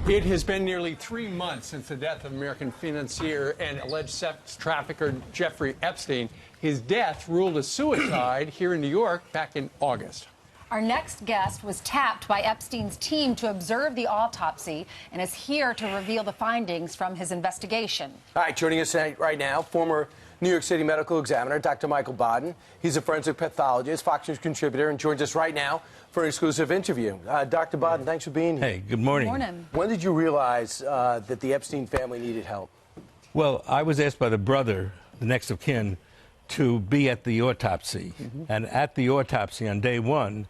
It has been nearly 3 months since the death of American financier and alleged sex trafficker Jeffrey Epstein. His death ruled a suicide here in New York back in August. Our next guest was tapped by Epstein's team to observe the autopsy and is here to reveal the findings from his investigation. All right, joining us right now, former New York City medical examiner, Dr. Michael Baden. He's a forensic pathologist, Fox News contributor, and joins us right now for an exclusive interview. Dr. Baden, thanks for being here. Hey, good morning. Good morning. When did you realize that the Epstein family needed help? Well, I was asked by the brother, the next of kin, to be at the autopsy. And at the autopsy on day one,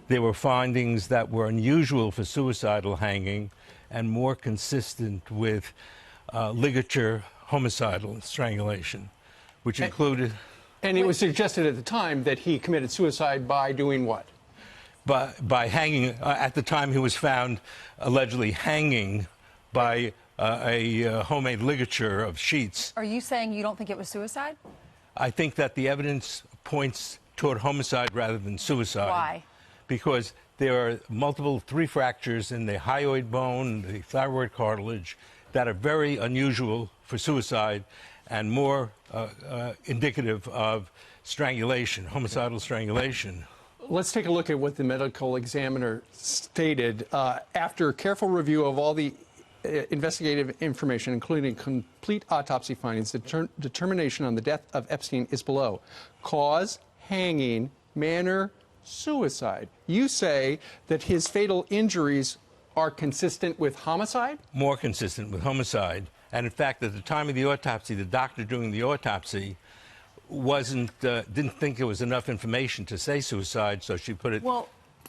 there were findings that were unusual for suicidal hanging and more consistent with ligature homicidal strangulation, which included... And it was suggested at the time that he committed suicide by doing what? By hanging. At the time, he was found allegedly hanging by a homemade ligature of sheets. Are you saying you don't think it was suicide? I think that the evidence points toward homicide rather than suicide. Why? Because there are multiple 3 fractures in the hyoid bone, the thyroid cartilage, that are very unusual for suicide and more indicative of strangulation, homicidal strangulation. Let's take a look at what the medical examiner stated. After careful review of all the investigative information, including complete autopsy findings, the determination on the death of Epstein is below. Cause, hanging, manner, suicide. You say that his fatal injuries are consistent with homicide? More consistent with homicide. And in fact, at the time of the autopsy, the doctor doing the autopsy didn't think there was enough information to say suicide, so she put it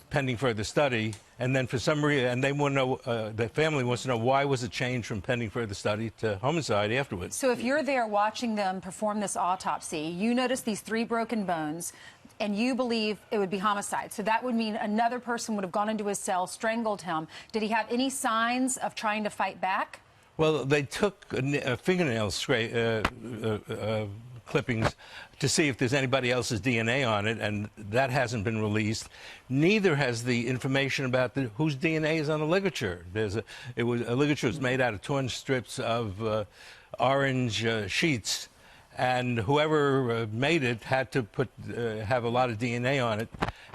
pending further study. And then for some reason, and they want to know, the family wants to know, why was it changed from pending further study to homicide afterwards? So if you're there watching them perform this autopsy, you notice these 3 broken bones, and you believe it would be homicide. So that would mean another person would have gone into his cell, strangled him. Did he have any signs of trying to fight back? Well, they took fingernail clippings to see if there's anybody else's DNA on it, and that hasn't been released. Neither has the information about whose DNA is on the ligature. A ligature was made out of torn strips of orange sheets, and whoever made it had to have a lot of DNA on it,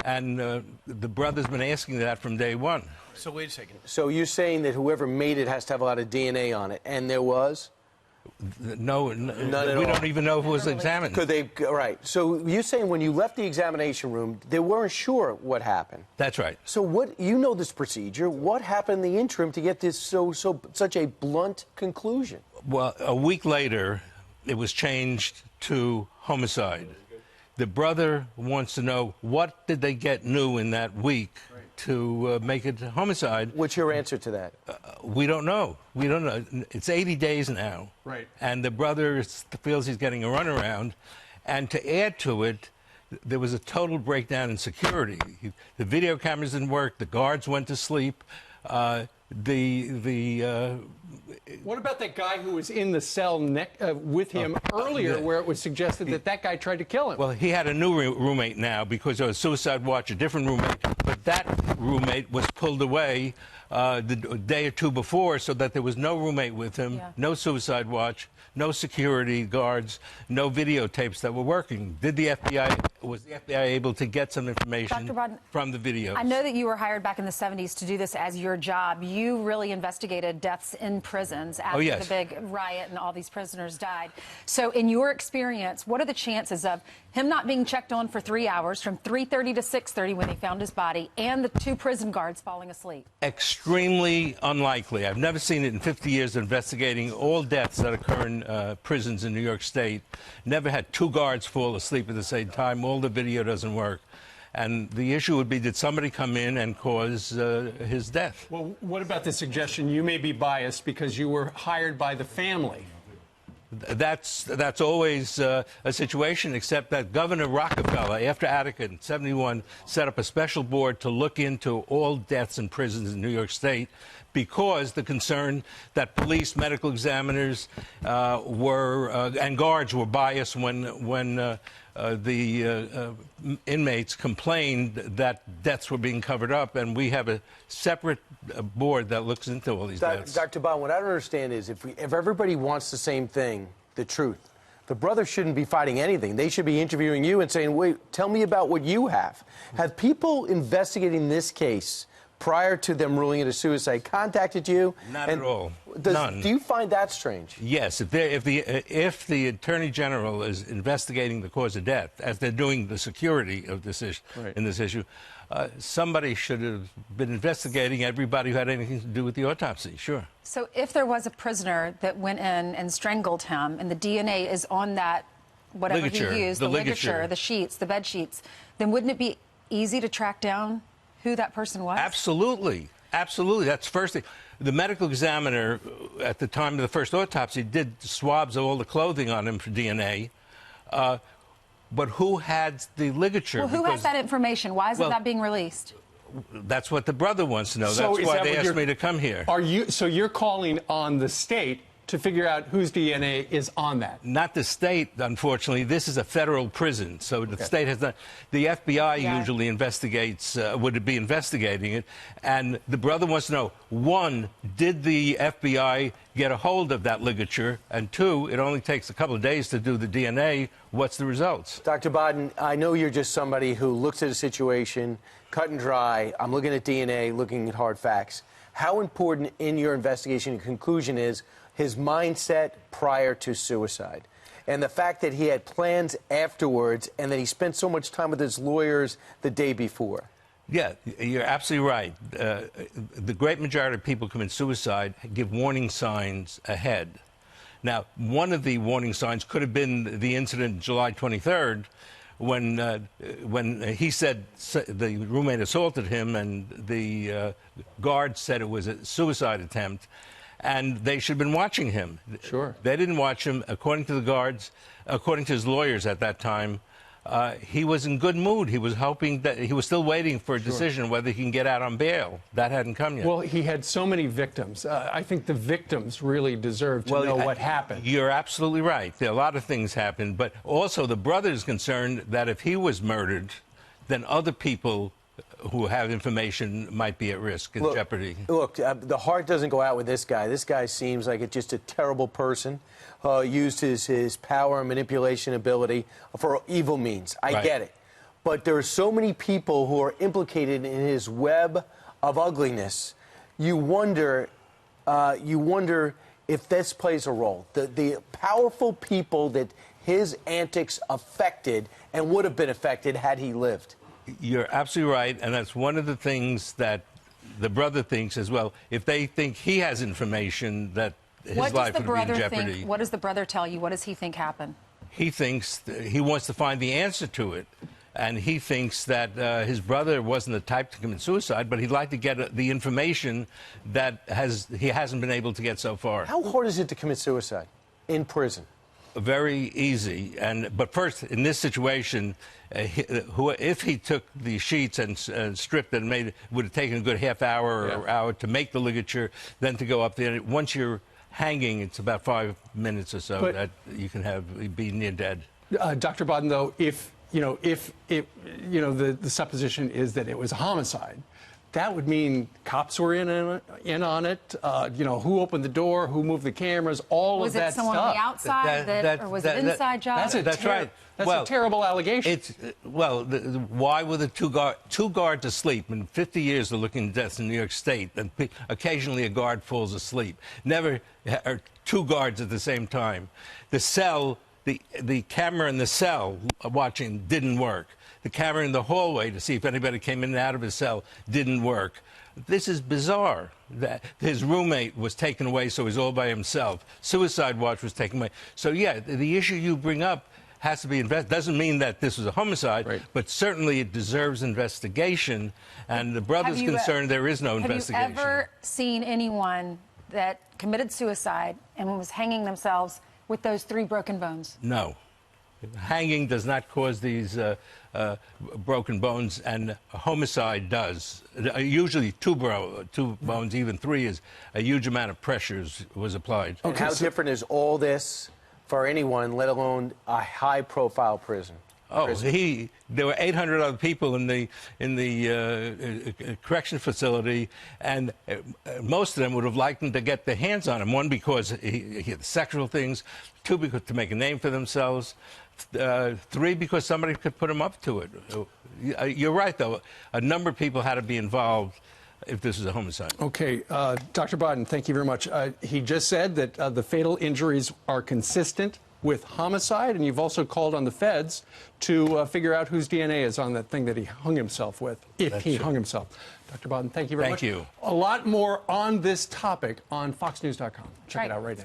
and the brother's been asking that from day one. So wait a second. So you're saying that whoever made it has to have a lot of DNA on it, and there was? No, we don't even know if it was examined. Could they? Right. So you're saying when you left the examination room, they weren't sure what happened. That's right. So what? You know this procedure. What happened in the interim to get this such a blunt conclusion? Well, a week later, it was changed to homicide. The brother wants to know, what did they get new in that week to make it homicide? What's your answer to that? We don't know. We don't know. It's 80 days now. Right. And the brother feels he's getting a runaround. And to add to it, there was a total breakdown in security. The video cameras didn't work. The guards went to sleep. What about that guy who was in the cell with him earlier, where it was suggested that that guy tried to kill him? Well, he had a new roommate now because of a suicide watch, a different roommate. But that roommate was pulled away the day or 2 before, so that there was no roommate with him, no suicide watch, no security guards, no videotapes that were working. Was the FBI able to get some information from the videos? I know that you were hired back in the 70s to do this as your job. You really investigated deaths in prisons after the big riot and all these prisoners died. So in your experience, what are the chances of him not being checked on for 3 hours, from 3:30 to 6:30 when they found his body, and the 2 prison guards falling asleep? Extremely unlikely. I've never seen it in 50 years of investigating all deaths that occur in prisons in New York State. Never had 2 guards fall asleep at the same time. All the video doesn't work. And the issue would be, did somebody come in and cause his death? Well, what about the suggestion you may be biased because you were hired by the family? That's always a situation, except that Governor Rockefeller, after Attica in '71, set up a special board to look into all deaths in prisons in New York State, because the concern that police, medical examiners and guards were biased when inmates complained that deaths were being covered up, and we have a separate board that looks into all these deaths. Dr. Baden, what I don't understand is if everybody wants the same thing, the truth, the brothers shouldn't be fighting anything. They should be interviewing you and saying, wait, tell me about what you have. Have people investigating this case prior to them ruling it a suicide contacted you? Not at all. None. Do you find that strange? Yes. If the Attorney General is investigating the cause of death, as they're doing the security of this issue, in this issue, somebody should have been investigating everybody who had anything to do with the autopsy. Sure. So if there was a prisoner that went in and strangled him, and the DNA is on that whatever ligature, he used, the ligature, the sheets, the bed sheets, then wouldn't it be easy to track down who that person was? Absolutely. Absolutely. That's the first thing. The medical examiner at the time of the first autopsy did swabs of all the clothing on him for DNA. But who had the ligature? Well, who has that information? Why isn't that being released? That's what the brother wants to know. That's why they asked me to come here. So you're calling on the state to figure out whose DNA is on that? Not the state, unfortunately. This is a federal prison, so the state has not. The FBI usually investigates, would be investigating it, and the brother wants to know, one, did the FBI get a hold of that ligature, and two, it only takes a couple of days to do the DNA. What's the results? Dr. Baden, I know you're just somebody who looks at a situation, cut and dry. I'm looking at DNA, looking at hard facts. How important in your investigation and conclusion is his mindset prior to suicide, and the fact that he had plans afterwards and that he spent so much time with his lawyers the day before? Yeah, you're absolutely right. The great majority of people commit suicide give warning signs ahead. Now, one of the warning signs could have been the incident July 23rd when he said the roommate assaulted him and the guard said it was a suicide attempt. And they should have been watching him. Sure. They didn't watch him. According to the guards, according to his lawyers at that time, he was in good mood. He was hoping that he was still waiting for a decision whether he can get out on bail. That hadn't come yet. Well, he had so many victims. I think the victims really deserve to know what happened. You're absolutely right. There are a lot of things happened. But also the brother is concerned that if he was murdered, then other people who have information might be at risk and jeopardy. Look, the heart doesn't go out with this guy. This guy seems like just a terrible person. Used his power and manipulation ability for evil means. I get it. But there are so many people who are implicated in his web of ugliness. You wonder if this plays a role. The powerful people that his antics affected and would have been affected had he lived. You're absolutely right, and that's one of the things that the brother thinks as well. If they think he has information that his life would be in jeopardy. What does the brother tell you? What does he think happened? He thinks he wants to find the answer to it, and he thinks that his brother wasn't the type to commit suicide, but he'd like to get the information that he hasn't been able to get so far. How hard is it to commit suicide in prison? Very easy, but first, in this situation, if he took the sheets and stripped it and made it, would have taken a good half hour or hour to make the ligature, then to go up there. Once you're hanging, it's about 5 minutes or so that you can be near dead. Dr. Baden, though, if the supposition is that it was a homicide, that would mean cops were in on it. Who opened the door, who moved the cameras, all of that stuff. Was it someone on the outside, or was it an inside job? That's right. That's a terrible allegation. Why were the two guards asleep? In 50 years of looking at deaths in New York State, and occasionally a guard falls asleep. Never are two guards at the same time. The cell, the camera in the cell watching didn't work. The camera in the hallway to see if anybody came in and out of his cell didn't work. This is bizarre. That his roommate was taken away, so he's all by himself. Suicide watch was taken away. So, yeah, the issue you bring up has to be investigated. Doesn't mean that this was a homicide, but certainly it deserves investigation. And the brother's concerned there is no investigation. Have you ever seen anyone that committed suicide and was hanging themselves with those 3 broken bones? No. Hanging does not cause these broken bones, and homicide does. Usually 2 bones, even 3, is a huge amount of pressure was applied. Okay, how different is all this for anyone, let alone a high-profile prison? Oh, there were 800 other people in the correction facility, and most of them would have liked him to get their hands on him. One, because he had sexual things. Two, because to make a name for themselves. Three, because somebody could put him up to it. You're right, though. A number of people had to be involved if this is a homicide. Okay, Dr. Baden, thank you very much. He just said that the fatal injuries are consistent with homicide, and you've also called on the feds to figure out whose DNA is on that thing that he hung himself with, if he hung himself. Dr. Baden, thank you very much. Thank you. A lot more on this topic on foxnews.com. Check it out right now.